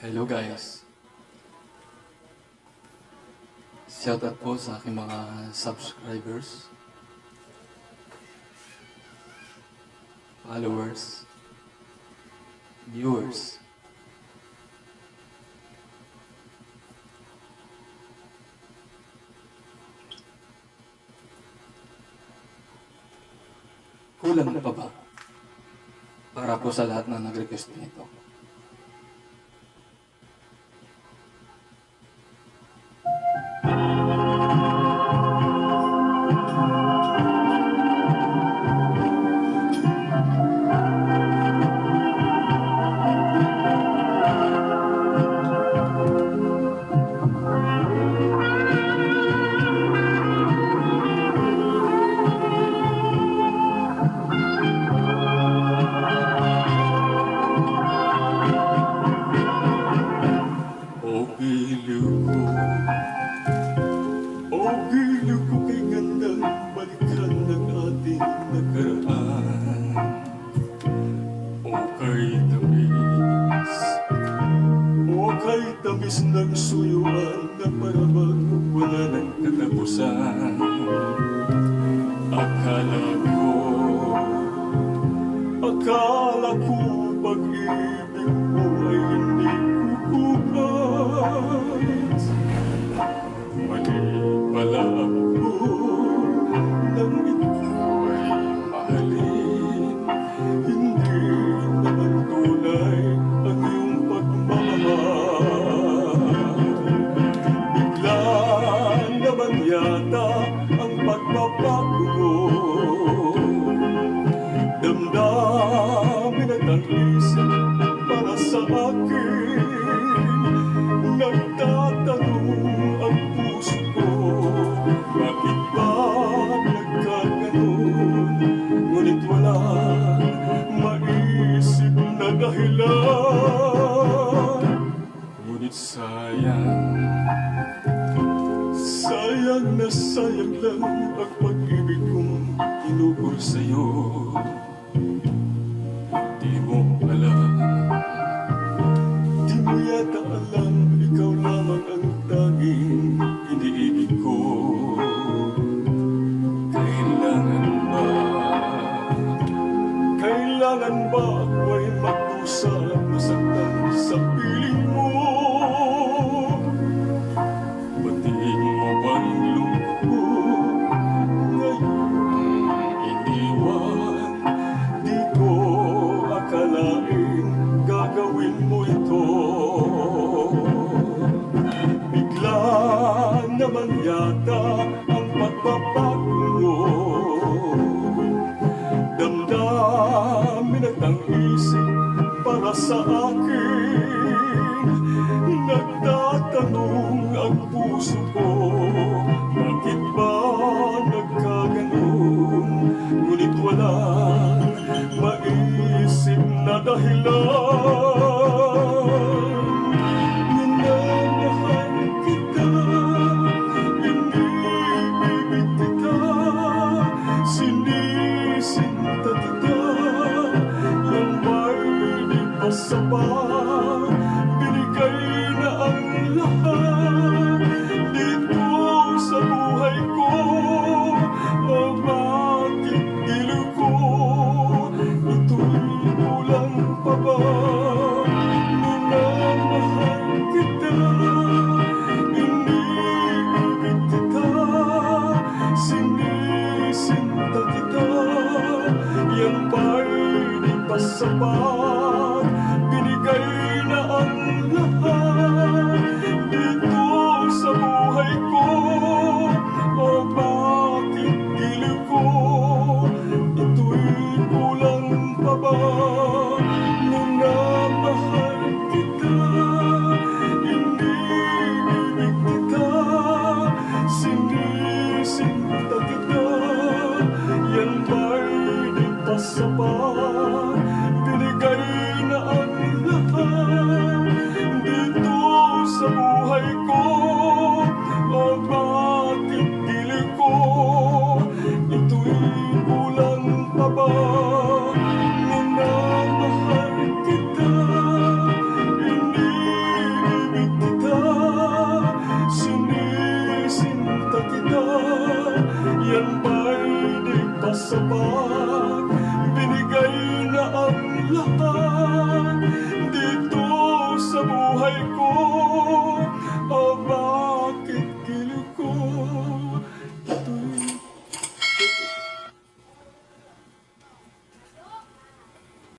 Hello guys. Shoutout po sa aking mga subscribers, followers, viewers. Kulang pa ba? Para po sa lahat na nag-request nito. O pilu ko kay gandang balikan ng ating nakaraan. O kay tamis ng suyuan na parabang wala ng katapusan. Akala ko pag-ibig mo ay hindi kukupas. Mali pala ako nang ito'y mahalin. Hindi naman tunay ang iyong pagmamahal. Bigla naman yata ang pagbabago mo. Damdamin at ang isip para sa akin. Nagtatanong ang puso ko, bakit ba nagkaganon? Ngunit walang maisip na dahilan. Ngunit sayang na sayang lang ang pag-ibig kong inukol sa'yo. Di mo alam, di mo yata alam, ikaw lamang ang tanging iniibig ko. Kailangan ba ako'y magdusa, masaktan sa piling mo? Batiin mo bang lungkot ngayon iniwan? Di ko akalain gagawin mo ito. Bigla naman yata ang pagbabago mo. Damdamin at ang isip para sa akin. Nagtatanong ang puso ko, bakit ba nagkaganon? Ngunit walang maisip na dahilan. Minamahal kita, iniibig kita, sinisinta kita. Yan ba'y di pa sapat? Binigay na ang lahat dito sa buhay ko. O bakit giliw ko? Ito'y kulang pa ba? Minamahal kita, iniibig kita, sinisinta kita. Yan ba'y di pa sapat? Binigay na ang lahat dito sa buhay ko. O bakit giliw ko? Ito'y kulang pa ba? Minamahal kita, iniibig kita, sinisinta kita. Yan ba'y di pa sapat? Binigay na ang lahat dito sa buhay ko. O bakit giliw ko? Ito'y kulang pa ba? Minamahal kita, iniibig tapat, binigay na ang lahat dito sa buhay ko.